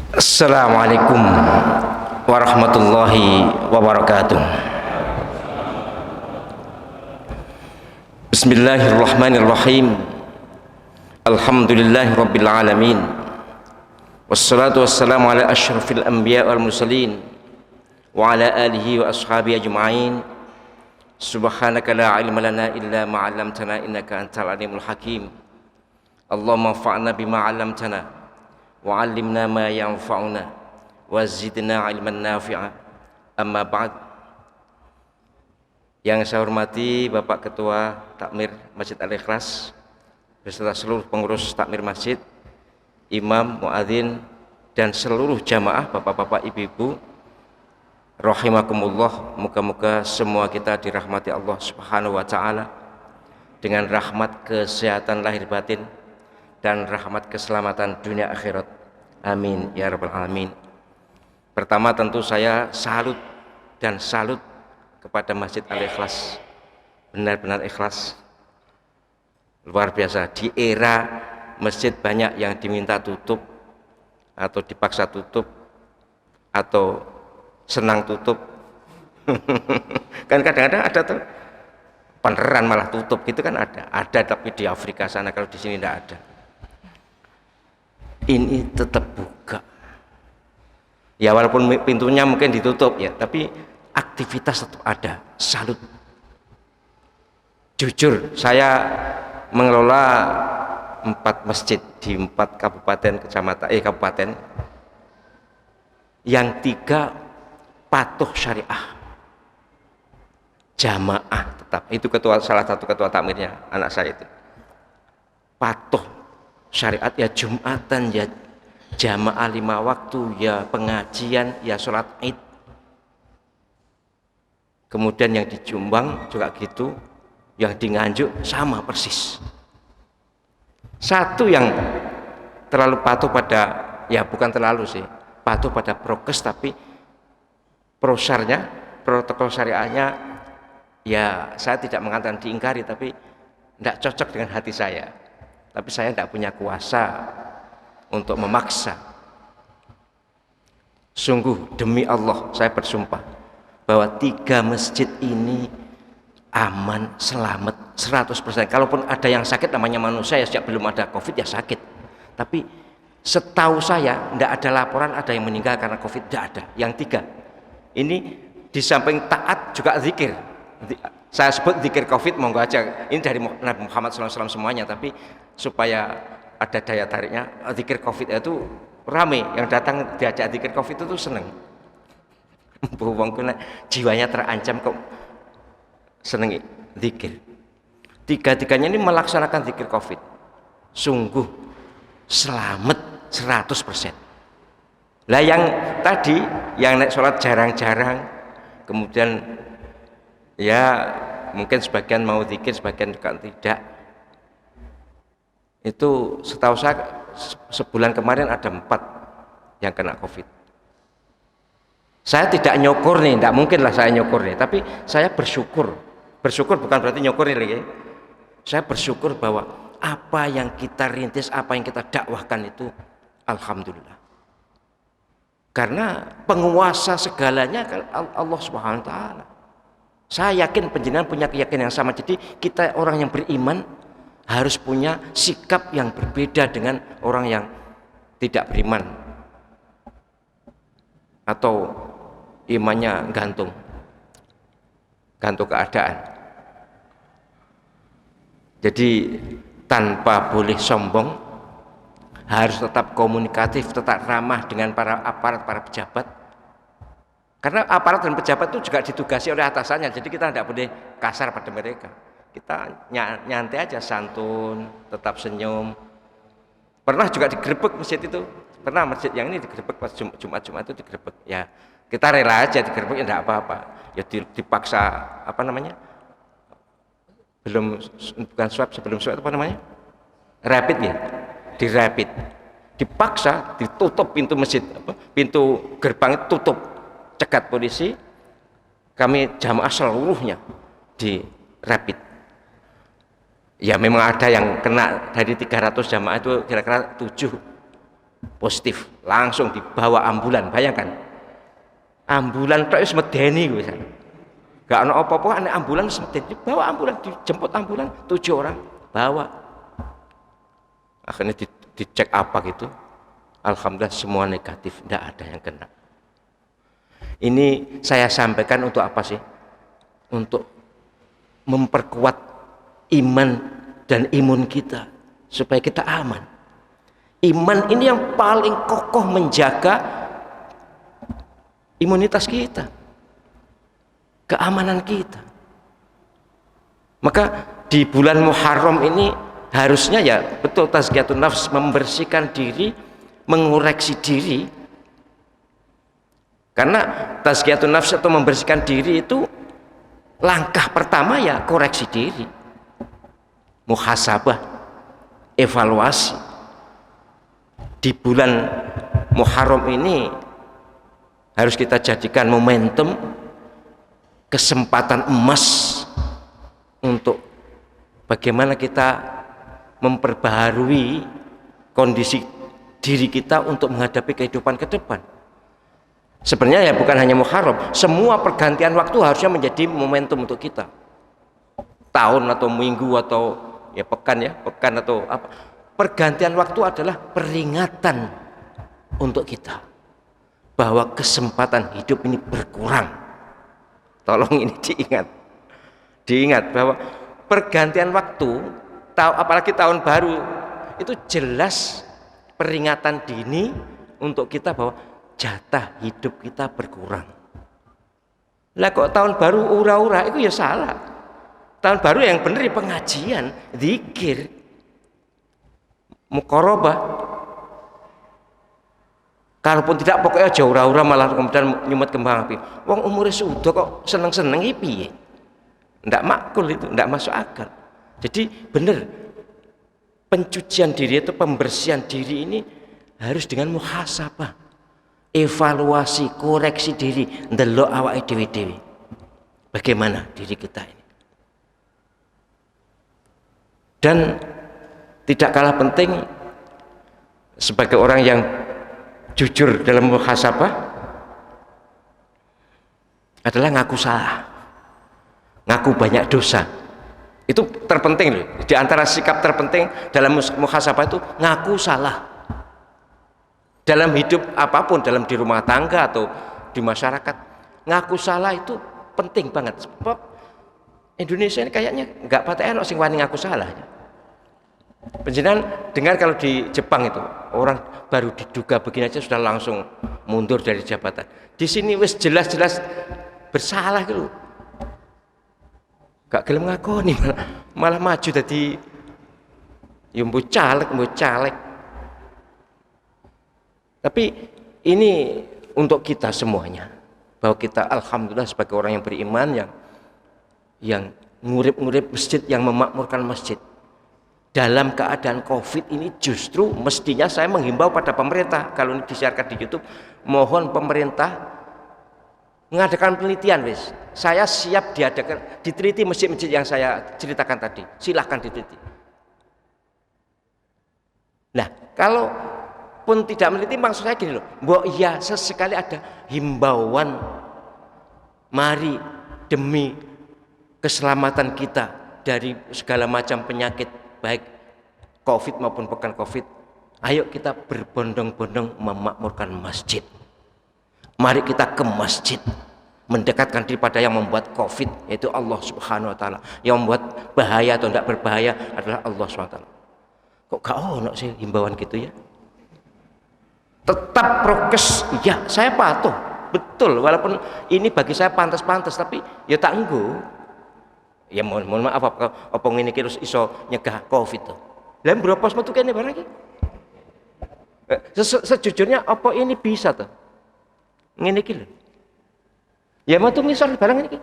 Assalamualaikum warahmatullahi wabarakatuh. Bismillahirrahmanirrahim. Alhamdulillahi rabbil alamin. Wassalatu wassalamu ala asyrafil anbiya wal mursalin wa ala alihi wa ashabihi ajma'in. Subhanaka la ilma lana illa ma 'allamtana innaka antal alimul hakim. Allahumma anfa'na bima 'allamtana wa 'allimna ma yanfa'una wa zidna 'ilman nafi'a. Amma ba'd. Yang saya hormati Bapak Ketua Takmir Masjid Al-Ikhlas beserta seluruh pengurus Takmir Masjid, imam, muadzin, dan seluruh jamaah, bapak-bapak, ibu-ibu, rahimakumullah. Moga-moga semua kita dirahmati Allah Subhanahu wa taala dengan rahmat kesehatan lahir batin dan rahmat keselamatan dunia akhirat. Amin ya rabbal alamin. Pertama tentu saya salut kepada Masjid Al-Ikhlas. Benar-benar ikhlas. Luar biasa. Di era masjid banyak yang diminta tutup atau dipaksa tutup atau senang tutup. Kan kadang-kadang ada tuh peneran malah tutup gitu kan ada tapi di Afrika sana, kalau di sini tidak ada. Ini tetap buka ya, walaupun pintunya mungkin ditutup ya, tapi aktivitas tetap ada. Salut. Jujur saya mengelola 4 masjid di 4 kabupaten yang 3 patuh syariah, jamaah tetap. Itu salah satu ketua takmirnya anak saya itu patuh syariat, ya Jumatan, ya jamaah 5 waktu, ya pengajian, ya sholat id. Kemudian yang di Jombang juga gitu, yang di Nganjuk sama persis. Satu yang terlalu patuh pada, ya bukan terlalu sih, patuh pada prokes, tapi protokol syariahnya, ya saya tidak mengatakan diingkari, tapi tidak cocok dengan hati saya. Tapi saya tidak punya kuasa untuk memaksa. Sungguh demi Allah saya bersumpah bahwa 3 masjid ini aman, selamat 100%. Kalaupun ada yang sakit, namanya manusia ya, sejak belum ada COVID ya sakit. Tapi setahu saya tidak ada laporan ada yang meninggal karena COVID, tidak ada. Yang 3 ini di samping taat juga zikir. Saya sebut zikir COVID, monggo aja. Ini dari Nabi Muhammad SAW semuanya, tapi supaya ada daya tariknya. Zikir COVID itu rame, yang datang diajak zikir COVID itu seneng. Jiwanya terancam kok seneng zikir. 3-tiganya ini melaksanakan zikir COVID. Sungguh selamat 100%. Lah yang tadi yang naik sholat jarang-jarang, kemudian ya mungkin sebagian mau zikir, sebagian juga tidak. Itu setahu saya sebulan kemarin ada 4 yang kena COVID. Saya tidak nyukur nih, tidak mungkin lah saya nyukur nih, tapi saya bersyukur. Bersyukur bukan berarti nyukur nih lagi. Saya bersyukur bahwa apa yang kita rintis, apa yang kita dakwahkan itu alhamdulillah. Karena penguasa segalanya Allah Subhanahu wa taala. Saya yakin penjenengan punya keyakinan yang sama. Jadi kita orang yang beriman harus punya sikap yang berbeda dengan orang yang tidak beriman atau imannya gantung keadaan. Jadi tanpa boleh sombong, harus tetap komunikatif, tetap ramah dengan para aparat, para pejabat. Karena aparat dan pejabat itu juga ditugasi oleh atasannya, jadi kita tidak boleh kasar pada mereka. Kita nyantai aja, santun, tetap senyum. Pernah juga digerebek masjid itu, pernah masjid yang ini digerebek pas Jumat itu digerebek. Ya kita rela aja digerebek, ya tidak apa-apa. Ya dipaksa, apa namanya? Bukan swab, sebelum swab itu apa namanya? Rapid ya, dirapid. Dipaksa, ditutup pintu masjid, pintu gerbang itu tutup, cegat polisi. Kami jamaah seluruhnya di rapid. Ya memang ada yang kena, dari 300 jamaah itu kira-kira 7 positif, langsung dibawa ambulan. Bayangkan, ambulan tok wis medeni kuwi. Gak ono apa-apa, nek ambulan wis medeni, dibawa ambulan, dijemput ambulan 7 orang, bawa. Akhirnya dicek apa gitu, alhamdulillah semua negatif, tidak ada yang kena. Ini saya sampaikan untuk apa sih? Untuk memperkuat iman dan imun kita supaya kita aman. Iman ini yang paling kokoh menjaga imunitas kita, keamanan kita. Maka di bulan Muharram ini harusnya ya betul tazkiyatun nafs, membersihkan diri, mengoreksi diri. Karena tazkiyatun nafs atau membersihkan diri itu langkah pertama ya koreksi diri, muhasabah, evaluasi. Di bulan Muharram ini harus kita jadikan momentum, kesempatan emas untuk bagaimana kita memperbaharui kondisi diri kita untuk menghadapi kehidupan ke depan. Sebenarnya ya bukan hanya Muharram, semua pergantian waktu harusnya menjadi momentum untuk kita. Tahun atau minggu atau ya pekan atau apa. Pergantian waktu adalah peringatan untuk kita bahwa kesempatan hidup ini berkurang. Tolong ini diingat bahwa pergantian waktu, apalagi tahun baru, itu jelas peringatan dini untuk kita bahwa jatah hidup kita berkurang. Lah kok tahun baru ura-ura itu ya salah. Tahun baru yang benar ya pengajian, zikir, muqarabah. Kalaupun tidak pokoknya jauh ura-ura malah kemudian nyumet kembang api. Wong umurnya sudah kok seneng-seneng iki piye? Ndak makul itu, ndak masuk akal. Jadi benar, pencucian diri itu, pembersihan diri ini harus dengan muhasabah, evaluasi, koreksi diri, ndelok awake dhewe-dhewe. Bagaimana diri kita ini? Dan tidak kalah penting sebagai orang yang jujur dalam muhasabah adalah ngaku salah, ngaku banyak dosa. Itu terpenting loh. Di antara sikap terpenting dalam muhasabah itu ngaku salah. Dalam hidup apapun, dalam di rumah tangga atau di masyarakat, ngaku salah itu penting banget. Sebab Indonesia ini kayaknya nggak patah enak sing wani ngaku salah. Penjenengan dengar kalau di Jepang itu orang baru diduga begini aja sudah langsung mundur dari jabatan. Di sini wis jelas-jelas bersalah gitu. Gak gelem ngakoni, malah maju tadi mbu caleg. Tapi ini untuk kita semuanya, bahwa kita alhamdulillah sebagai orang yang beriman, yang ngurip-ngurip masjid, yang memakmurkan masjid. Dalam keadaan COVID ini justru mestinya saya menghimbau pada pemerintah, kalau ini disiarkan di YouTube, mohon pemerintah mengadakan penelitian, wis. Saya siap diteliti masjid-masjid yang saya ceritakan tadi. Silahkan diteliti. Nah, kalau pun tidak meneliti, maksud saya gini loh, bahwa iya sesekali ada himbauan, mari demi keselamatan kita dari segala macam penyakit, baik COVID maupun bukan COVID, ayo kita berbondong-bondong memakmurkan masjid. Mari kita ke masjid, mendekatkan diri pada yang membuat COVID, yaitu Allah Subhanahu wa Ta'ala. Yang membuat bahaya atau tidak berbahaya adalah Allah Subhanahu wa Ta'ala. Kok gak ono sih himbauan gitu ya? Tetap prokes, ya saya patuh, betul. Walaupun ini bagi saya pantas-pantas, tapi ya tak enggo. Ya mohon maaf apa ngene iki terus iso nyegah COVID to. Lah berapa metu kene barang iki? Sejujurnya apa ini bisa to? Ngene iki lho. Ya metu misal barang iki.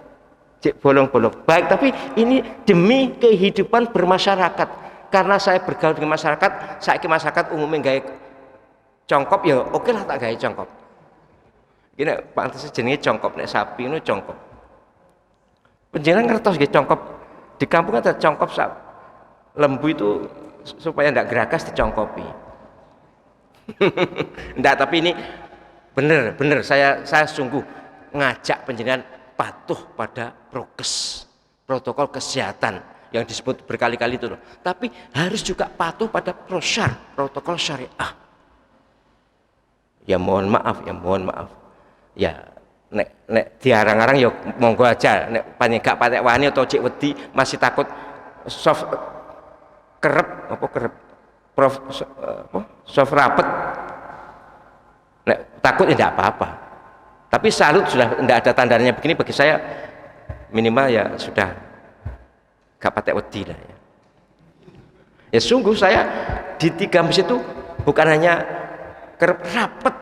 Cek bolong-bolong. Baik, tapi ini demi kehidupan bermasyarakat. Karena saya bergaul dengan masyarakat, saiki masyarakat umumnya gawe congkop ya oke lah tak gawe congkop. Gini pantes jenenge congkop, nek sapi itu congkop. Penjenengan ngertos nggih congkop di kampung ada congkop lembu itu supaya tidak gerakas dicongkopi. Enggak, tapi ini benar saya sungguh ngajak panjenengan patuh pada prokes, protokol kesehatan yang disebut berkali-kali itu loh. Tapi harus juga patuh pada protokol syariah. Ya mohon maaf, ya nek diarang-arang ya monggo aja, nek paling gak patek wani atau cek wedi masih takut soft soft rapet, nek takut ya tidak apa-apa. Tapi salut sudah tidak ada tandanya begini, bagi saya minimal ya sudah gak patek wedi lah ya. Ya sungguh saya di 3 masjid itu bukan hanya kerep rapet,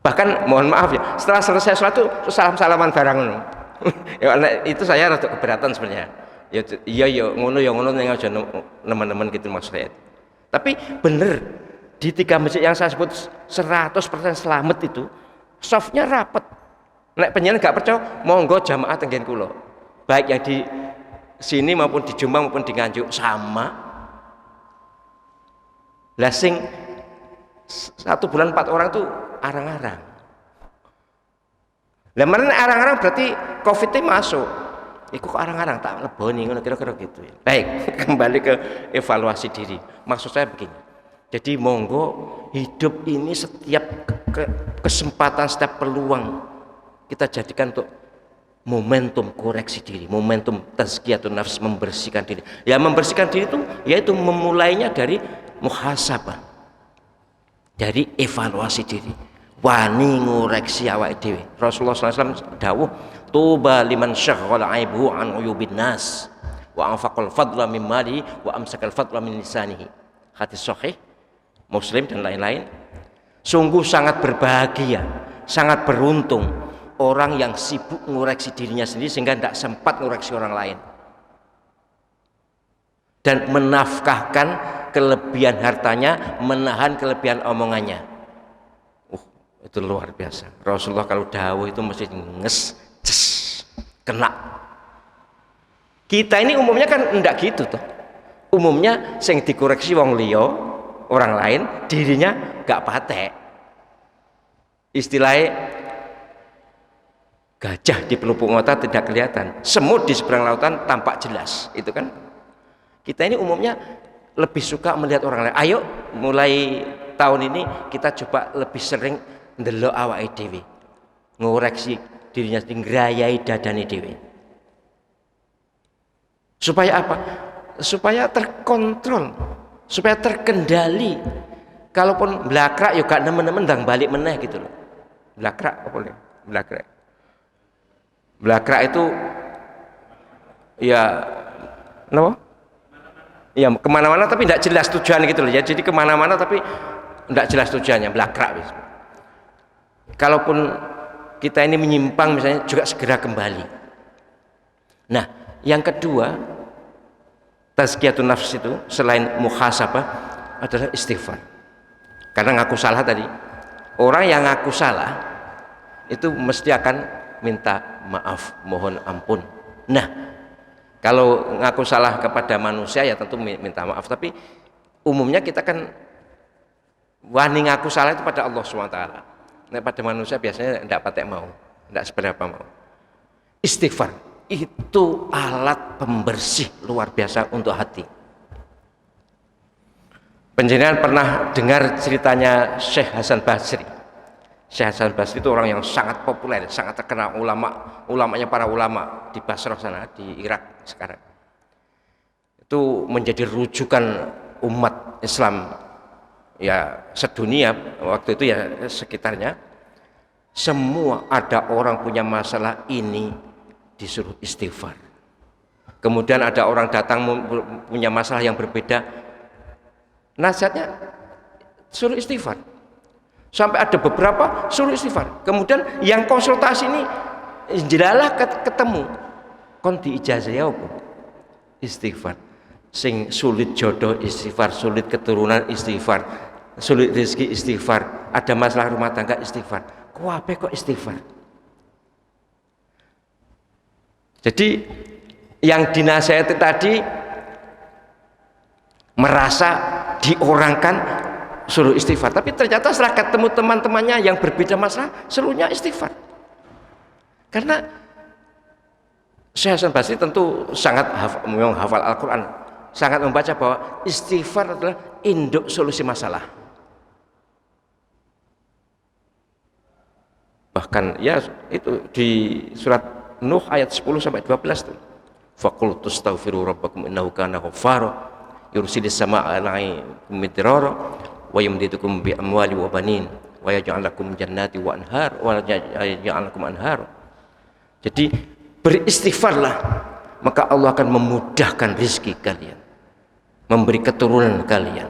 bahkan mohon maaf ya, setelah selesai sholat itu salam-salaman barang ya, itu saya rada keberatan sebenarnya. Ya ngono yang aja teman-teman gitu maksud saya. Tapi bener di 3 masjid yang saya sebut 100% selamat itu softnya rapet. Nek penyen gak percaya monggo jamaah tenggen kula, baik yang di sini maupun di Jombang maupun di Nganjuk sama. Lah sing 1 bulan 4 orang tuh arang-arang. Lah mana arang-arang berarti COVID-nya masuk. Iku kok arang-arang tak leboni ngono kira-kira gitu ya. Baik, kembali ke evaluasi diri. Maksud saya begini. Jadi monggo hidup ini setiap kesempatan, setiap peluang kita jadikan untuk momentum koreksi diri, momentum tazkiyatun nafs, membersihkan diri. Ya membersihkan diri itu yaitu memulainya dari muhasabah, dari evaluasi diri, wani ngoreksi awake dhewe. Rasulullah SAW dawuh, tuba liman syaghala aibuhu an uyubin nas wa anfaqal fadla min malihi wa amsakal fadla min lisanihi. Hadis sahih Muslim dan lain-lain. Sungguh sangat berbahagia, sangat beruntung orang yang sibuk ngoreksi dirinya sendiri sehingga tidak sempat ngoreksi orang lain, dan menafkahkan kelebihan hartanya, menahan kelebihan omongannya. Itu luar biasa. Rasulullah kalau dawuh itu mesti kena. Kita ini umumnya kan enggak gitu toh. Umumnya sing dikoreksi wong liya, orang lain, dirinya gak patek. Istilahnya gajah di pelupuk mata tidak kelihatan, semut di seberang lautan tampak jelas, itu kan. Kita ini umumnya lebih suka melihat orang lain. Ayo mulai tahun ini kita coba lebih sering ndelok awake dhewe, ngoreksi dirinya sendiri, ngrayai dadane dhewe. Supaya apa? Supaya terkontrol, supaya terkendali. Kalaupun blakrak ya gak nemen-nemen ndang balik meneh gitu loh. Blakrak apa boleh? Blakrak itu ya no? Ya kemana-mana tapi tidak jelas tujuan gitu loh ya. Jadi kemana-mana tapi tidak jelas tujuannya, blakrak. Kalaupun kita ini menyimpang misalnya juga segera kembali. Nah yang kedua, tazkiyatun nafs itu selain muhasabah adalah istighfar. Karena ngaku salah tadi, orang yang ngaku salah itu mesti akan minta maaf, mohon ampun. Nah kalau ngaku salah kepada manusia ya tentu minta maaf, tapi umumnya kita kan wani ngaku salah itu pada Allah SWT. Nah pada manusia biasanya tidak patek mau, tidak seberapa mau. Istighfar itu alat pembersih luar biasa untuk hati. Penjenengan pernah dengar ceritanya Syekh Hasan Basri. Syekh Hasan Basri itu orang yang sangat populer, sangat terkenal, ulamanya para ulama di Basrah sana, di Irak sekarang. Itu menjadi rujukan umat Islam ya sedunia waktu itu ya sekitarnya. Semua ada orang punya masalah ini disuruh istighfar. Kemudian ada orang datang punya masalah yang berbeda, nasihatnya suruh istighfar. Sampai ada beberapa suruh istighfar. Kemudian yang konsultasi ini jelalah ketemu kon diijazahi apa? Istighfar. Sing sulit jodoh istighfar, sulit keturunan istighfar, sulit rezeki istighfar, ada masalah rumah tangga istighfar. Kuwabe kok istighfar. Jadi yang dinasihati tadi merasa diorangkan suruh istighfar, tapi ternyata setelah ketemu teman-temannya yang berbeda masalah, seluruhnya istighfar. Karena Syekh Hasan Basri tentu sangat menghafal Al-Quran, sangat membaca bahwa istighfar adalah induk solusi masalah. Bahkan ya itu di surat Nuh ayat 10 sampai 12 tuh. Faqul tastaghfiru rabbakum innahu kana ghaffara yursilis samaa'a 'alaikum midrara wa yumdidukum bi amwali wa banin wa yaj'al lakum jannati wa anhar wa yaj'al lakum anhar. Jadi beristighfarlah, maka Allah akan memudahkan rezeki kalian, memberi keturunan kalian,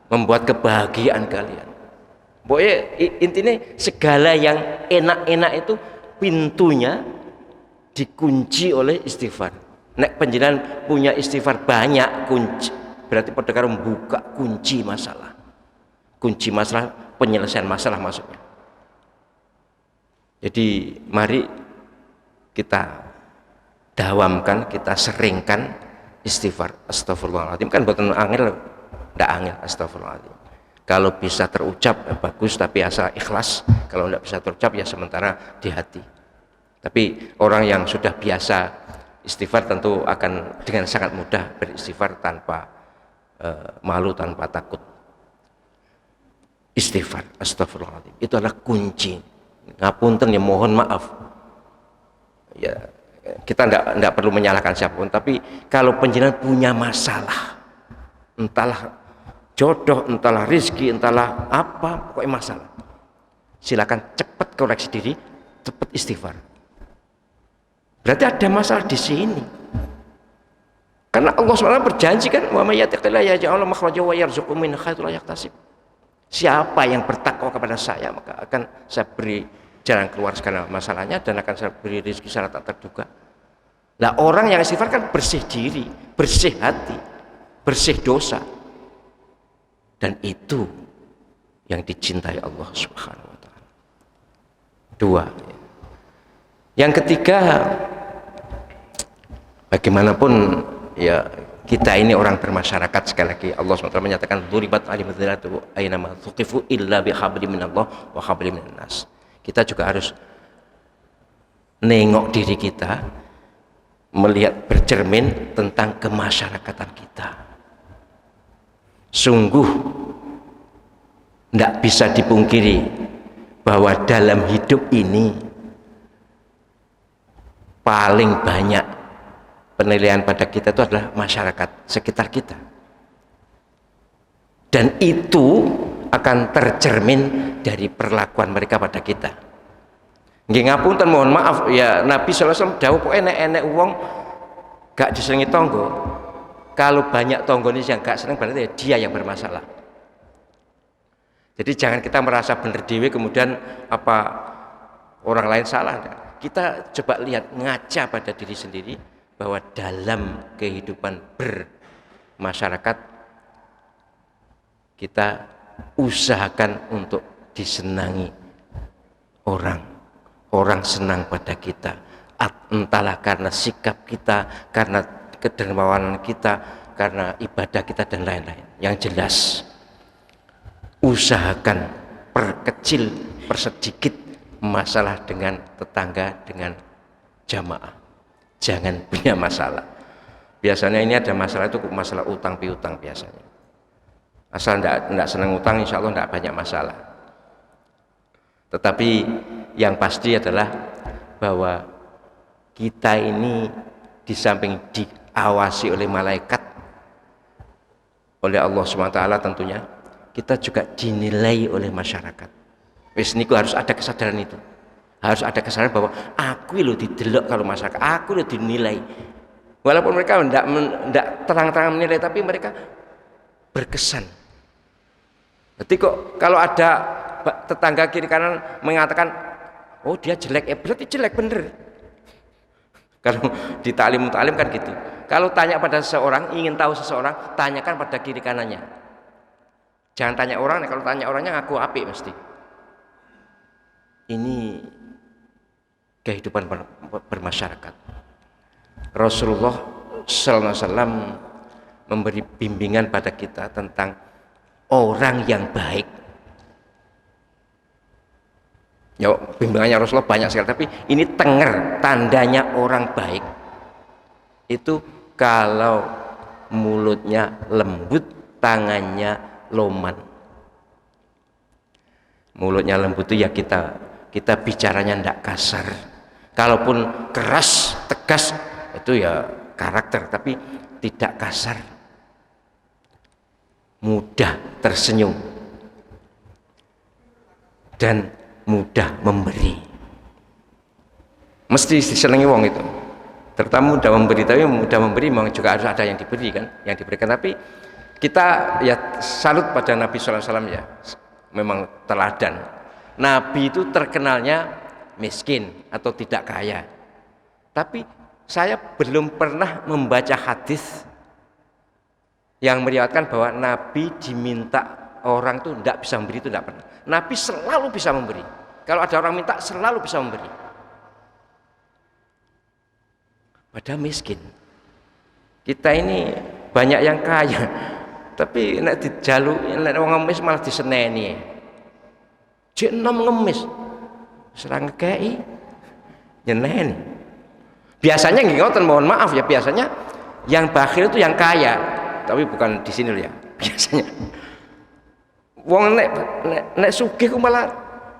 membuat kebahagiaan kalian. Pokoknya intinya segala yang enak-enak itu pintunya dikunci oleh istighfar. Nek panjenengan punya istighfar banyak, kunci berarti pada karo membuka kunci masalah. Kunci masalah, penyelesaian masalah maksudnya. Jadi mari kita dawamkan, kita seringkan istighfar. Astagfirullahaladzim, kan buatan angel, ndak angel astagfirullahaladzim. Kalau bisa terucap ya bagus, tapi asal ikhlas. Kalau ndak bisa terucap ya sementara di hati. Tapi orang yang sudah biasa istighfar tentu akan dengan sangat mudah beristighfar tanpa malu, tanpa takut. Istighfar, astagfirullahaladzim, itu adalah kunci. Ngapunten ya, mohon maaf ya, kita enggak perlu menyalahkan siapapun, tapi kalau penjenengan punya masalah, entahlah jodoh, entahlah rezeki, entahlah apa, pokoknya masalah, silakan cepat koreksi diri, cepat istighfar. Berarti ada masalah di sini. Karena Allah SWT berjanji kan, wa may yattaqillaha yaj'al lahu makhraja wa yarzuqhu min haitsu la yahtasib. Siapa yang bertakwa kepada saya, maka akan saya beri jalan keluar segala masalahnya dan akan saya beri rezeki secara tak terduga. Nah, orang yang istighfar kan bersih diri, bersih hati, bersih dosa. Dan itu yang dicintai Allah Subhanahu wa taala. Dua. Yang ketiga, bagaimanapun ya kita ini orang bermasyarakat, sekali lagi Allah SWT menyatakan duribat alimadzilatu aynama thuqifu illa bihablim minallah wa hablim minan nas. Kita juga harus nengok diri kita, melihat bercermin tentang kemasyarakatan kita. Sungguh tidak bisa dipungkiri bahwa dalam hidup ini paling banyak penilaian pada kita itu adalah masyarakat sekitar kita, dan itu akan tercermin dari perlakuan mereka pada kita. Nggih ngapunten, mohon maaf ya, Nabi sallallahu alaihi wasallam dawuh pokoke enek wong gak disenengi tonggo, kalau banyak tonggone yang gak seneng berarti dia yang bermasalah. Jadi jangan kita merasa benar dewe kemudian apa orang lain salah. Kita coba lihat, ngaca pada diri sendiri bahwa dalam kehidupan bermasyarakat kita usahakan untuk disenangi orang, orang senang pada kita, entahlah karena sikap kita, karena kedermawanan kita, karena ibadah kita dan lain-lain. Yang jelas usahakan perkecil, persedikit masalah dengan tetangga, dengan jamaah. Jangan punya masalah. Biasanya ini ada masalah itu masalah utang piutang biasanya. Asal enggak senang utang, insya Allah enggak banyak masalah. Tetapi yang pasti adalah bahwa kita ini di samping diawasi oleh malaikat, oleh Allah SWT tentunya, kita juga dinilai oleh masyarakat. Wis niku harus ada kesadaran itu. Harus ada kesadaran bahwa aku lo didelok kalau masyarakat, aku lo dinilai. Walaupun mereka enggak terang-terang menilai, tapi mereka berkesan. Jadi kok kalau ada tetangga kiri kanan mengatakan, oh dia jelek, berarti jelek bener. Kalau di ta'lim kan gitu. Kalau tanya pada seseorang, ingin tahu seseorang, tanyakan pada kiri kanannya. Jangan tanya orang, kalau tanya orangnya ngaku apik mesti. Ini kehidupan bermasyarakat. Rasulullah sallallahu alaihi wasallam memberi bimbingan pada kita tentang orang yang baik. Ya, bimbingannya Rasulullah banyak sekali, tapi ini tenger, tandanya orang baik itu kalau mulutnya lembut, tangannya loman. Mulutnya lembut itu ya kita bicaranya ndak kasar. Kalaupun keras, tegas itu ya karakter, tapi tidak kasar. Mudah tersenyum dan mudah memberi. Mesti disenangi wong itu. Terutama mudah memberi, tapi mudah memberi memang juga harus ada yang diberi kan, yang diberikan. Tapi kita ya salut pada Nabi SAW ya, memang teladan. Nabi itu terkenalnya miskin atau tidak kaya. Tapi saya belum pernah membaca hadis yang meriwayatkan bahwa Nabi diminta orang tuh tidak bisa memberi, itu tidak pernah. Nabi selalu bisa memberi. Kalau ada orang minta selalu bisa memberi. Padahal miskin. Kita ini banyak yang kaya, tapi nek dijaluk nek wong ngemis malah diseneni. Jek enom ngemis. Serang ngekei nyeneni. Biasanya nggih ngoten, mohon maaf ya, biasanya yang bakhil itu yang kaya, tapi bukan di sini loh ya. Biasanya wong nek sugih ku malah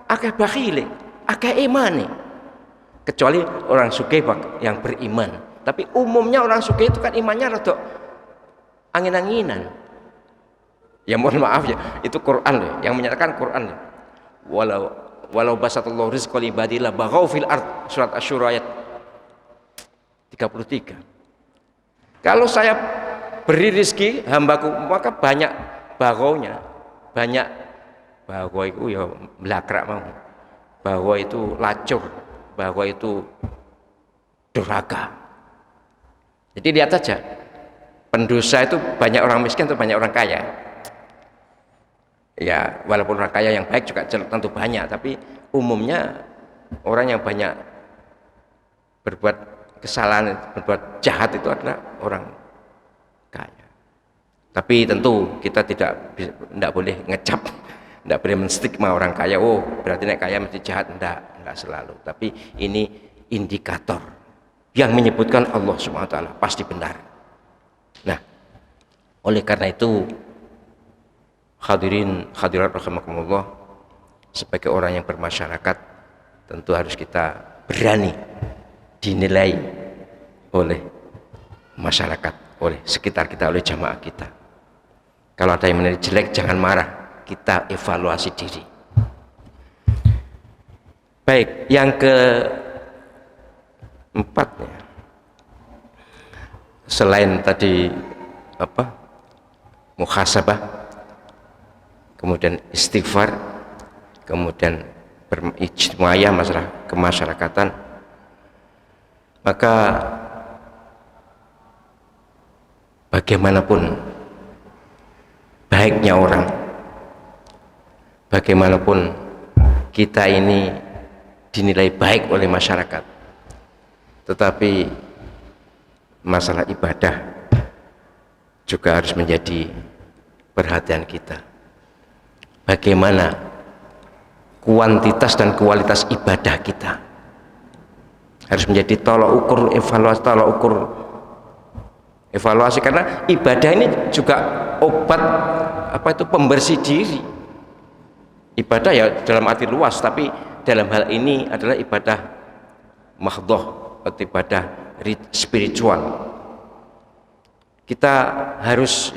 akeh bakhile, akeh imane. Kecuali orang sugih yang beriman. Tapi umumnya orang sugih itu kan imannya rada angin-anginan. Ya mohon maaf ya, itu Quran loh, yang menyatakan Quran. Walau basatullahu rizqa li ibadihi la baghaw fil ard, surat Asy-Syura ayat 33. Kalau saya beri rizki hambaku, maka banyak baghaunya, banyak baghaw itu ya blakrak mau. Baghaw itu lacur, baghaw itu durhaka. Jadi lihat saja, pendosa itu banyak orang miskin atau banyak orang kaya. Ya walaupun orang kaya yang baik juga tentu banyak, tapi umumnya orang yang banyak berbuat kesalahan, berbuat jahat itu adalah orang kaya. Tapi tentu kita tidak boleh ngecap, tidak boleh menstigma orang kaya. Oh berarti nek kaya mesti jahat, enggak selalu. Tapi ini indikator yang menyebutkan Allah SWT pasti benar. Nah, oleh karena itu hadirin hadirat rahimakumullah, sebagai orang yang bermasyarakat tentu harus kita berani dinilai oleh masyarakat, oleh sekitar kita, oleh jamaah kita. Kalau ada yang menilai jelek jangan marah, kita evaluasi diri. Baik, yang keempat ya, selain tadi muhasabah, kemudian istighfar, kemudian berijtima'iyah, masalah kemasyarakatan, maka bagaimanapun baiknya orang, bagaimanapun kita ini dinilai baik oleh masyarakat, tetapi masalah ibadah juga harus menjadi perhatian kita. Bagaimana kuantitas dan kualitas ibadah kita harus menjadi tolak ukur evaluasi, karena ibadah ini juga obat pembersih diri. Ibadah ya dalam arti luas, tapi dalam hal ini adalah ibadah mahdhah atau ibadah spiritual. Kita harus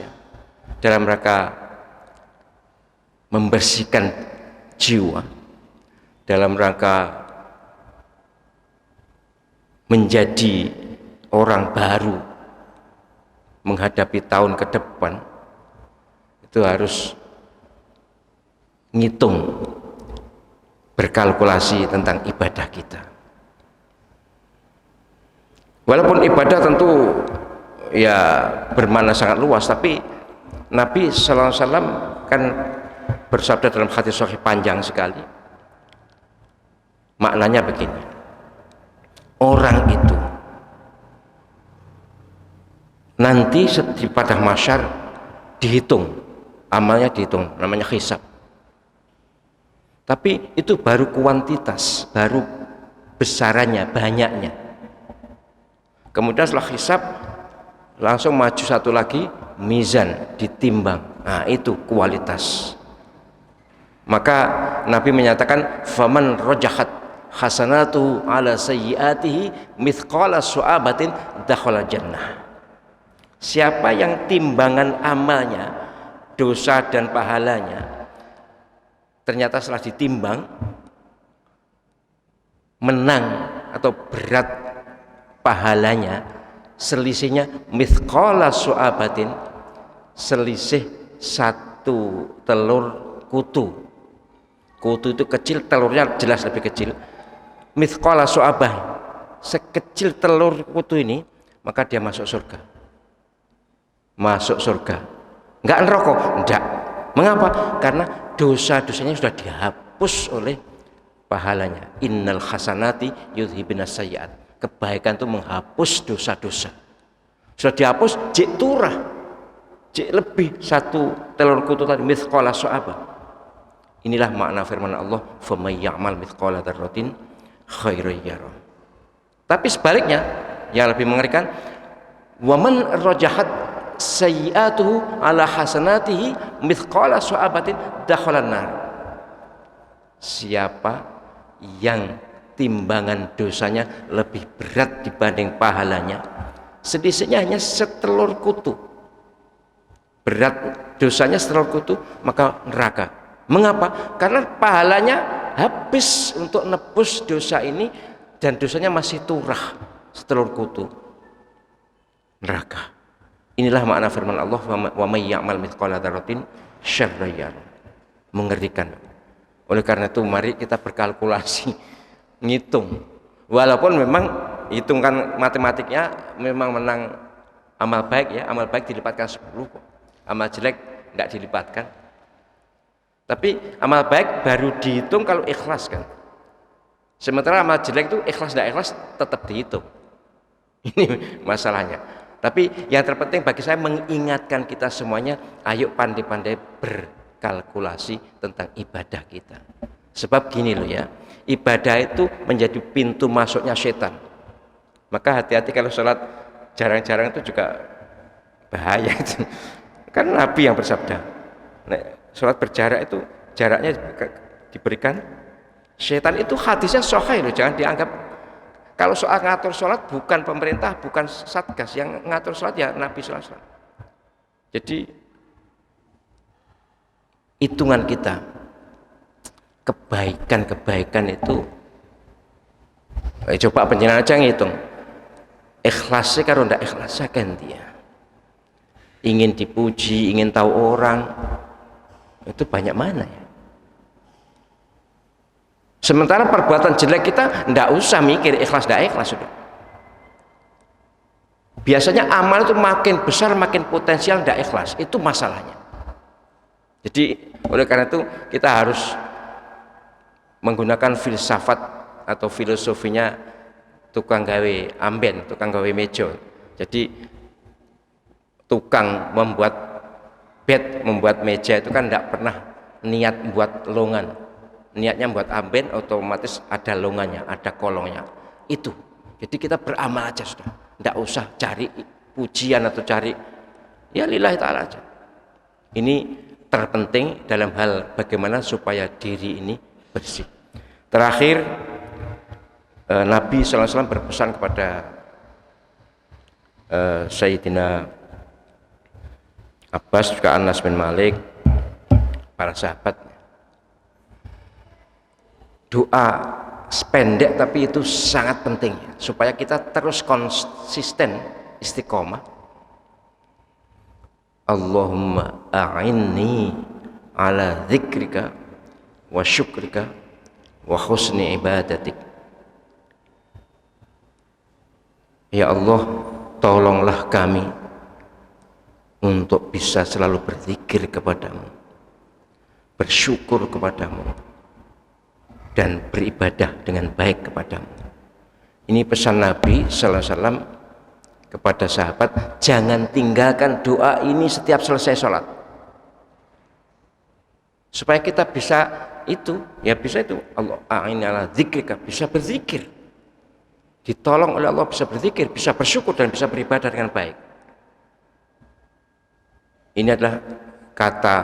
dalam rangka membersihkan jiwa, dalam rangka menjadi orang baru menghadapi tahun ke depan, itu harus ngitung, berkalkulasi tentang ibadah kita. Walaupun ibadah tentu ya bermakna sangat luas, tapi Nabi sallallahu alaihi wasallam kan bersabda dalam hadis sahih panjang sekali. Maknanya begini, orang itu nanti di padang mahsyar dihitung amalnya dihitung, namanya hisab. Tapi itu baru kuantitas, baru besarannya, banyaknya. Kemudian setelah hisab langsung maju satu lagi, mizan, ditimbang. Nah itu kualitas. Maka Nabi menyatakan faman rojahat hasanatu ala sayyiatihi mithqala su'abatin dakhala jannah. Siapa yang timbangan amalnya, dosa dan pahalanya, ternyata setelah ditimbang menang atau berat pahalanya, selisihnya mithqala su'abatin, selisih satu telur kutu. Kutu itu kecil, telurnya jelas lebih kecil. Mithqala su'abah, sekecil telur kutu ini, maka dia masuk surga. Masuk surga, enggak neraka, enggak. Mengapa? Karena dosa-dosanya sudah dihapus oleh pahalanya. Innal hasanati yudhibinas sayyiat. Kebaikan itu menghapus dosa-dosa. Sudah dihapus, jik turah, jik lebih satu telur kutu tadi, mithqala su'abah. Inilah makna firman Allah, faman ya'mal mithqala dzarratin khairan yarah. Tapi sebaliknya yang lebih mengerikan, waman rajahat sayyi'atuhu ala hasanatihi mithqala su'abatin dakhalan nar. Siapa yang timbangan dosanya lebih berat dibanding pahalanya, selisihnya hanya setelur kutu, berat dosanya setelur kutu, maka neraka. Mengapa? Karena pahalanya habis untuk nebus dosa ini dan dosanya masih turah setelur kutu, neraka. Inilah makna firman Allah, wa may ya'mal mithqala dzarratin syarran yarah. Mengerikan. Oleh karena itu mari kita berkalkulasi, ngitung. Walaupun memang hitungan matematiknya memang menang amal baik ya, amal baik dilipatkan 10 kok. Amal jelek enggak dilipatkan. Tapi amal baik baru dihitung kalau ikhlas kan. Sementara amal jelek itu ikhlas tidak ikhlas tetap dihitung. Ini masalahnya. Tapi yang terpenting bagi saya mengingatkan kita semuanya, ayo pandai-pandai berkalkulasi tentang ibadah kita. Sebab gini loh ya, ibadah itu menjadi pintu masuknya setan. Maka hati-hati kalau sholat jarang-jarang itu juga bahaya itu. Kan Nabi yang bersabda, sholat berjarak itu jaraknya diberikan setan, itu hadisnya sahih loh, jangan dianggap. Kalau soal ngatur sholat bukan pemerintah, bukan satgas yang ngatur sholat, ya Nabi SAW. Jadi hitungan kita, kebaikan itu, coba penjenengan aja ngitung, ikhlasnya kalau tidak ikhlasnya kan dia ingin dipuji, ingin tahu orang, itu banyak mana ya. Sementara perbuatan jelek kita tidak usah mikir ikhlas tidak ikhlas sudah. Biasanya amal itu makin besar makin potensial tidak ikhlas, itu masalahnya. Jadi oleh karena itu kita harus menggunakan filsafat atau filosofinya tukang gawe amben, tukang gawe meja. Jadi tukang membuat bed, membuat meja itu kan tidak pernah niat buat longan. Niatnya buat amben, otomatis ada longannya, ada kolongnya. Itu. Jadi kita beramal aja sudah. Tidak usah cari pujian atau cari, ya lillahi ta'ala aja. Ini terpenting dalam hal bagaimana supaya diri ini bersih. Terakhir, Nabi SAW berpesan kepada Sayyidina Abbas, juga Anas bin Malik, para sahabat, doa sependek tapi itu sangat penting supaya kita terus konsisten istiqomah. Allahumma a'inni ala dzikrika wa syukrika wa husni ibadatik. Ya Allah, tolonglah kami untuk bisa selalu berzikir kepadamu, bersyukur kepadamu, dan beribadah dengan baik kepadamu. Ini pesan Nabi sallallahu alaihi wasallam kepada sahabat, jangan tinggalkan doa ini setiap selesai sholat. supaya kita bisa itu, ya bisa itu Allah a'inni ala dzikrika, bisa berzikir, ditolong oleh Allah, bisa berzikir, bisa bersyukur dan bisa beribadah dengan baik. Ini adalah kata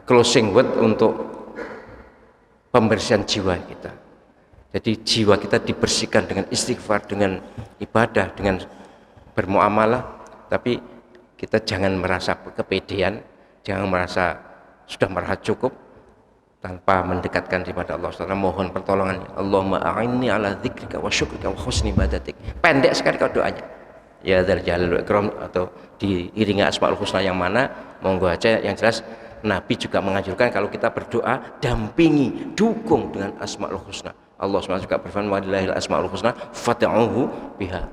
closing word untuk pembersihan jiwa kita. Jadi jiwa kita dibersihkan dengan istighfar, dengan ibadah, dengan bermuamalah. Tapi kita jangan merasa kepedean, jangan merasa sudah merasa cukup tanpa mendekatkan kepada Allah SWT. Mohon pertolongan. Allahumma a'inni ala dzikrika wa syukrika wa husni ibadatik. Pendek sekali kalau doanya. Ya dzal jalali wal ikram, atau diiringi asmaul husna yang mana, monggo aja. Yang jelas Nabi juga menganjurkan kalau kita berdoa, dampingi, dukung dengan asmaul husna. Allah SWT juga berfirman, walillahil asmaul husna fad'uhu biha.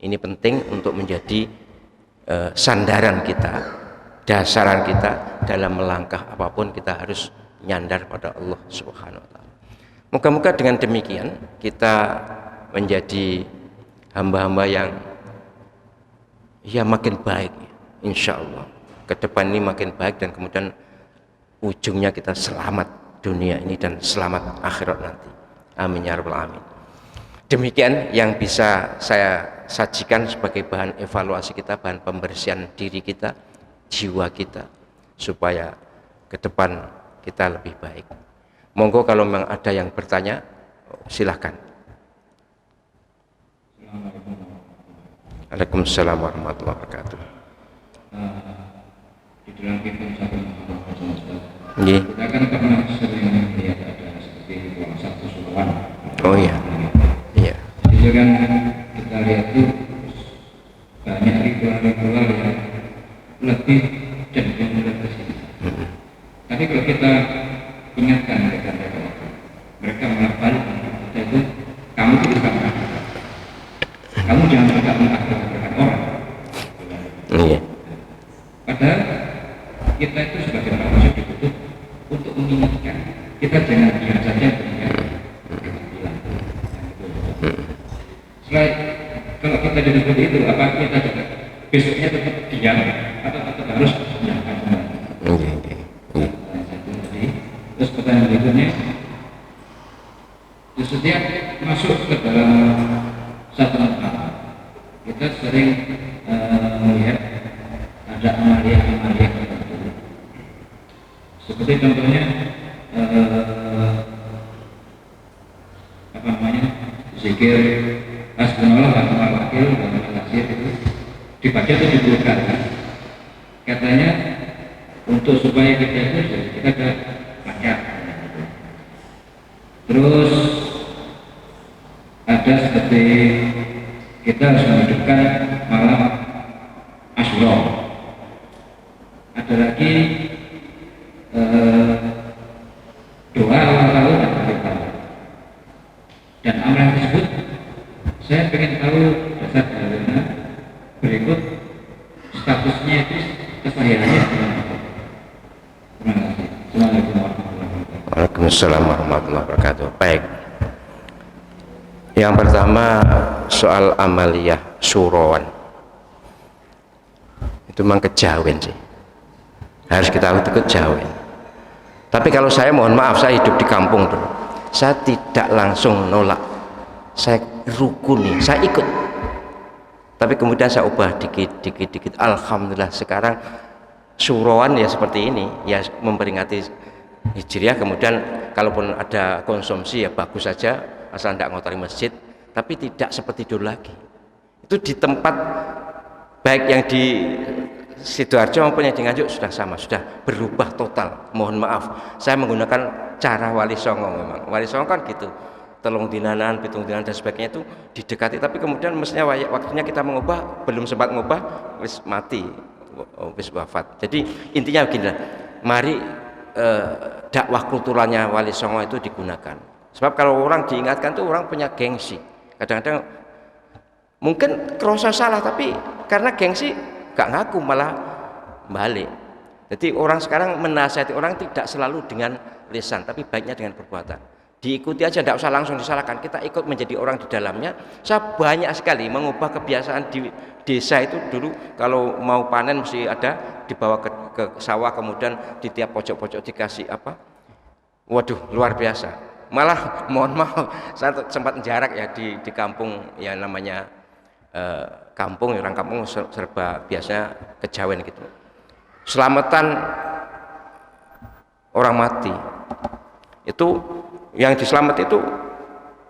Ini penting untuk menjadi sandaran kita, dasaran kita dalam melangkah apapun. Kita harus nyandar pada Allah Subhanahu wa taala. Moga-moga dengan demikian kita menjadi hamba-hamba yang ya makin baik, insya Allah ke depan ini makin baik, dan kemudian ujungnya kita selamat dunia ini dan selamat akhirat nanti. Amin ya rabbal alamin. Demikian yang bisa saya sajikan sebagai bahan evaluasi kita, bahan pembersihan diri kita, jiwa kita, supaya ke depan kita lebih baik. Monggo kalau memang ada yang bertanya, silahkan. Waalaikumsalam warahmatullahi wabarakatuh. Di dalam kitab satu Nggih. kita kan pernah sering melihat ada seperti ruang satu suluan. Oh iya. Iya. Jadi kan kita lihat tuh banyak ritual-ritual yang lebih cenderung ke sini. Tapi kalau kita ingatkan mereka melakukan kita itu, kamu itu bukan orang. Kamu jangan juga mengagungkan orang. Iya. Padahal kita itu sebagai manusia dibutuh untuk mengingatkan. Kita jangan diam saja mengingatkan. Selain kalau kita jadi seperti itu, apa kita juga besoknya tetap diam atau tetap harus menyiapkan kembali? Terus pertanyaan berikutnya, setiap masuk ke dalam satu tempat, kita sering melihat ada amalia-amalia tertentu. Seperti contohnya zikir hasbunallah wa ni'mal wakil wa ni'mal nasir itu dibaca 70 kali. Katanya untuk supaya kita itu kita ada lancar. Terus ada seperti kita harus menghidupkan malam Asyura. Ada lagi doa ulang tahun dan akhir tahun. Dan amalan tersebut saya ingin tahu dasar dalilnya berikut statusnya itu kesehariannya gimana. Terima kasih. Assalamualaikum warahmatullahi wabarakatuh. Waalaikumsalam warahmatullahi wabarakatuh. Baik. Yang pertama soal amaliyah surowan. Itu memang kejawen sih. Harus kita tahu itu kejawen. Tapi kalau saya mohon maaf, saya hidup di kampung dulu. Saya tidak langsung nolak. Saya rukuni, saya ikut. Tapi kemudian saya ubah dikit. Alhamdulillah sekarang surowan ya seperti ini, ya memperingati Hijriah. Kemudian kalaupun ada konsumsi ya bagus saja, asal tidak ngotori masjid. Tapi tidak seperti dulu lagi. Itu di tempat baik yang di Sidoarjo maupun yang di Nganjuk sudah sama, sudah berubah total. Mohon maaf, saya menggunakan cara Wali Songo. Memang Wali Songo kan gitu, telung dinanan, pitung dinanan dan sebagainya itu didekati. Tapi kemudian mestinya waktunya kita mengubah, belum sempat mengubah, wis mati, wis wafat. Jadi intinya beginilah, mari dakwah kulturalnya Wali Songo itu digunakan. Sebab kalau orang diingatkan tuh orang punya gengsi. Kadang-kadang mungkin kerasa salah, tapi karena gengsi gak ngaku, malah balik. Jadi orang sekarang menasihati orang tidak selalu dengan lisan, tapi baiknya dengan perbuatan. diikuti aja, tidak usah langsung disalahkan, kita ikut menjadi orang di dalamnya. Saya banyak sekali mengubah kebiasaan di desa itu. Dulu kalau mau panen mesti ada dibawa ke sawah, kemudian di tiap pojok-pojok dikasih apa, waduh luar biasa. Malah mohon maaf, saya sempat jarak ya di kampung ya, namanya kampung, orang kampung serba biasanya kejawen gitu, selamatan orang mati itu, yang diselamat itu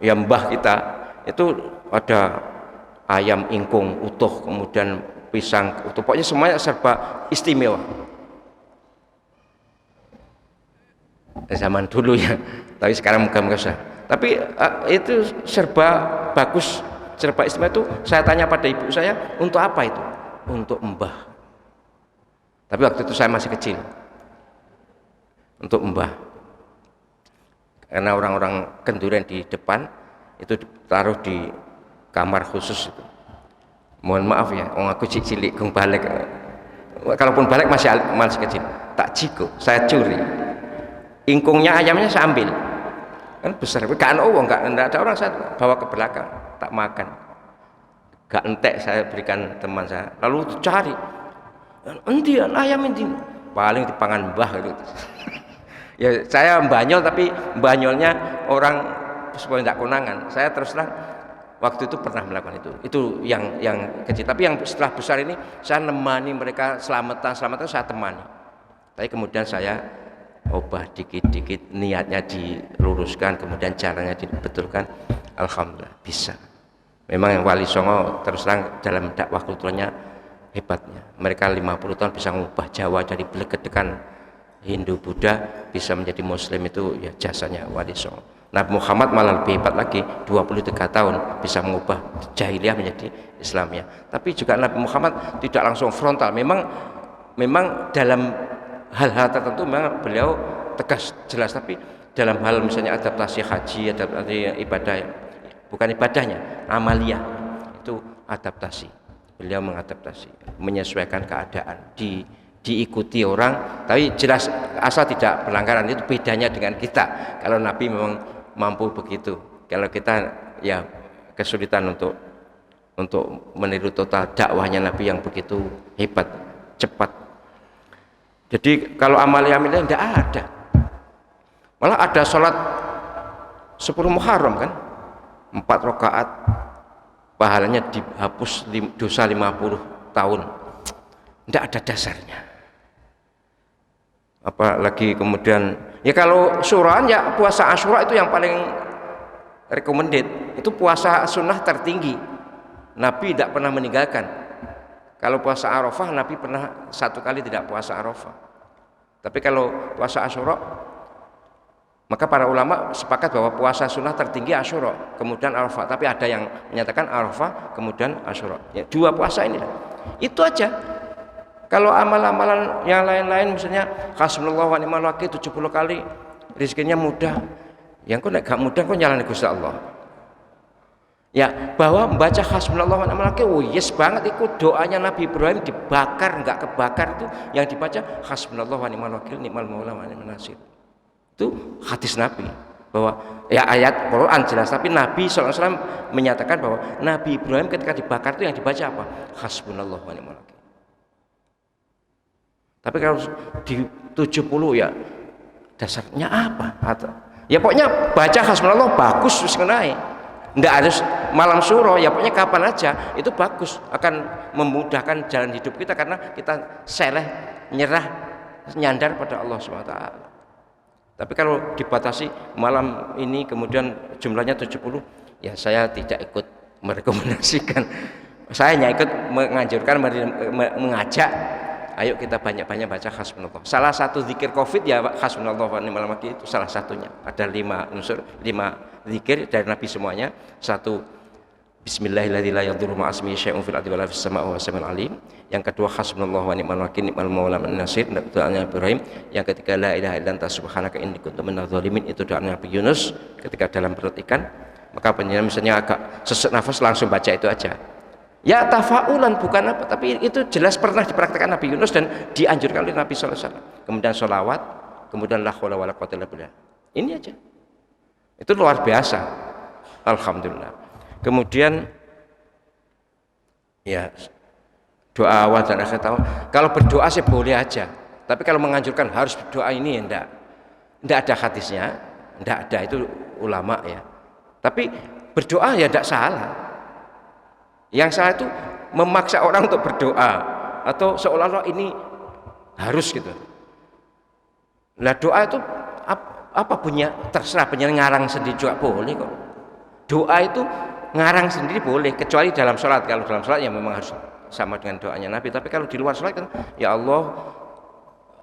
ya mbah kita, itu ada ayam ingkung utuh, kemudian pisang utuh, pokoknya semuanya serba istimewa zaman dulu ya, tapi sekarang moga-moga susah. Tapi itu serba bagus, serba istimewa. Itu saya tanya pada ibu saya, untuk apa itu? Untuk mbah. Tapi waktu itu saya masih kecil. Untuk mbah, karena orang-orang kenduren di depan itu ditaruh di kamar khusus itu. Mohon maaf ya, aku cilik gung balik, kalaupun balik masih kecil, tak jiko, saya curi ingkungnya, ayamnya saya ambil, kan besar, gak ada orang, saya bawa ke belakang, tak makan, gak entek, saya berikan teman saya, lalu cari endian ayam ini, paling dipangan mbah gitu. Ya saya mbanyol, tapi mbanyolnya orang supaya tidak konangan. Saya terus terang waktu itu pernah melakukan itu yang kecil. Tapi yang setelah besar ini saya nemani mereka selamatan saya temani. Tapi kemudian saya ubah dikit-dikit, niatnya diluruskan, kemudian caranya dibetulkan. Alhamdulillah bisa. Memang yang Wali Songo terus terang dalam dakwah kulturnya hebatnya. Mereka 50 tahun bisa mengubah Jawa dari belegedekan Hindu Buddha bisa menjadi Muslim, itu ya jasanya Wali Songo. Nabi Muhammad malah lebih hebat lagi, 23 tahun bisa mengubah jahiliyah menjadi Islamiyah. Tapi juga Nabi Muhammad tidak langsung frontal, memang dalam hal-hal tertentu memang beliau tegas jelas, tapi dalam hal misalnya adaptasi haji, adaptasi ibadah, bukan ibadahnya, amaliyah, itu adaptasi. Beliau mengadaptasi, menyesuaikan keadaan, diikuti orang, tapi jelas asal tidak pelanggaran. Itu bedanya dengan kita. Kalau Nabi memang mampu begitu, kalau kita ya kesulitan untuk meniru total dakwahnya Nabi yang begitu hebat, cepat. Jadi kalau amalia-amalia tidak ada, malah ada sholat 10 Muharram kan, 4 rakaat, pahalanya dihapus dosa 50 tahun. Tidak ada dasarnya. Apalagi kemudian ya kalau surahan ya puasa Asyura itu yang paling recommended, itu puasa sunnah tertinggi, Nabi tidak pernah meninggalkan. Kalau puasa Arafah Nabi pernah 1 kali tidak puasa Arafah, tapi kalau puasa Asyura maka para ulama sepakat bahwa puasa sunnah tertinggi Asyura kemudian Arafah, tapi ada yang menyatakan Arafah kemudian Asyura, ya 2 puasa ini itu aja. Kalau amal-amalan yang lain-lain misalnya hasbunallahu wa ni'mal wakil 70 kali, rezekinya mudah, yang kok gak mudah kok nyalani Gusti Allah. Ya bahwa membaca hasbunallahu wa ni'mal wakil, oh yes banget, itu doanya Nabi Ibrahim dibakar nggak kebakar, itu yang dibaca hasbunallahu wa ni'mal wakil ni'mal maula wa ni'man nasir. Itu hadis Nabi, bahwa ya ayat Quran jelas, tapi Nabi SAW menyatakan bahwa Nabi Ibrahim ketika dibakar itu yang dibaca apa? Hasbunallahu wa ni'mal wakil. Tapi kalau di 70 ya dasarnya apa? Ya pokoknya baca hasbunallah bagus terus kenai. Enggak harus malam syuro, ya pokoknya kapan aja itu bagus, akan memudahkan jalan hidup kita karena kita seleh, nyerah, nyandar pada Allah SWT. Tapi kalau dibatasi malam ini kemudian jumlahnya 70, ya saya tidak ikut merekomendasikan. Saya hanya ikut menganjurkan, mengajak, ayo kita banyak-banyak baca hasbunallah. Salah satu zikir Covid ya hasbunallah wa ni'mal wakil, itu salah satunya. Ada 5 unsur, 5 zikir dari Nabi semuanya. 1 Bismillahirrahmanirrahim la yadurru ma'asmihi syai'un fil ardi wala fis sama'i wa huwas samiul alim. Yang kedua hasbunallah wa ni'mal wakil ni'mal maula wa ni'man nasir, doanya Ibrahim. Yang ketiga la ilaha illa anta subhanaka inni kuntu minadz dzalimin, itu doanya Nabi Yunus ketika dalam perut ikan. Maka penyanyi misalnya agak sesak nafas langsung baca itu aja. Ya tafaulan, bukan apa, tapi itu jelas pernah dipraktikkan Nabi Yunus dan dianjurkan oleh Nabi SAW. Kemudian sholawat, kemudian la haula wala quwwata illa billah. Ini aja. Itu luar biasa. Alhamdulillah. Kemudian ya doa awal dan akhir tahun. Kalau berdoa sih boleh aja. Tapi kalau menganjurkan harus berdoa ini ya enggak ada hadisnya, enggak ada, itu ulama ya. Tapi berdoa ya enggak salah. Yang salah itu memaksa orang untuk berdoa atau seolah-olah ini harus gitu. Nah doa itu apa punya terserah, punya ngarang sendiri juga boleh kok. Doa itu ngarang sendiri boleh, kecuali dalam sholat. Kalau dalam sholat ya memang harus sama dengan doanya Nabi. Tapi kalau di luar sholat kan, ya Allah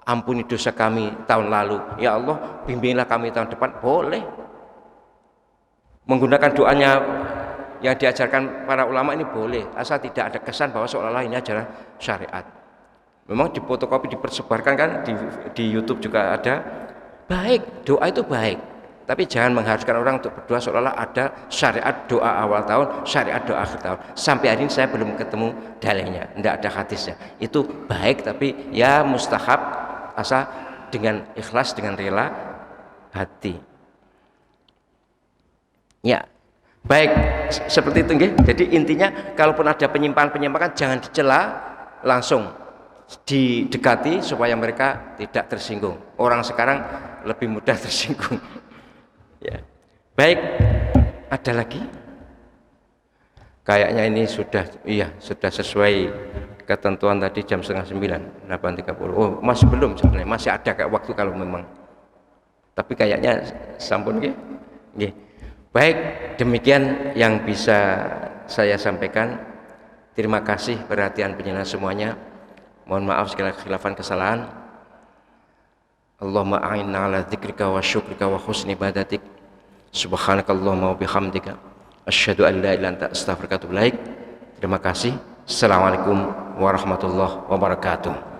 ampuni dosa kami tahun lalu, ya Allah bimbinglah kami tahun depan, boleh. Menggunakan doanya yang diajarkan para ulama ini boleh, asal tidak ada kesan bahwa seolah-olah ini adalah syariat. Memang di fotokopi dipersebarkan kan, di YouTube juga ada. Baik, doa itu baik, tapi jangan mengharuskan orang untuk berdoa seolah-olah ada syariat doa awal tahun, syariat doa akhir tahun. Sampai hari ini saya belum ketemu dalilnya, tidak ada hadisnya. Itu baik, tapi ya mustahab, asal dengan ikhlas, dengan rela hati. Ya, baik, seperti itu nggih. Jadi intinya kalaupun ada penyimpangan jangan dicela, langsung didekati supaya mereka tidak tersinggung. Orang sekarang lebih mudah tersinggung. Ya. Baik, ada lagi? Kayaknya ini sudah sesuai ketentuan tadi jam 8:30, 8:30. Oh, masih belum sebenarnya, masih ada kayak waktu kalau memang. Tapi kayaknya sampun nggih. Nggih. Baik, demikian yang bisa saya sampaikan. Terima kasih perhatian penjenengan semuanya. Mohon maaf segala kekhilafan kesalahan. Allahumma a'inna ala dzikrika wa syukrika wa husni ibadatik. Subhanakallahumma wa bihamdika asyhadu an la ilaha illa anta astaghfiruka wa atubu ilaik. Terima kasih. Assalamualaikum warahmatullahi wabarakatuh.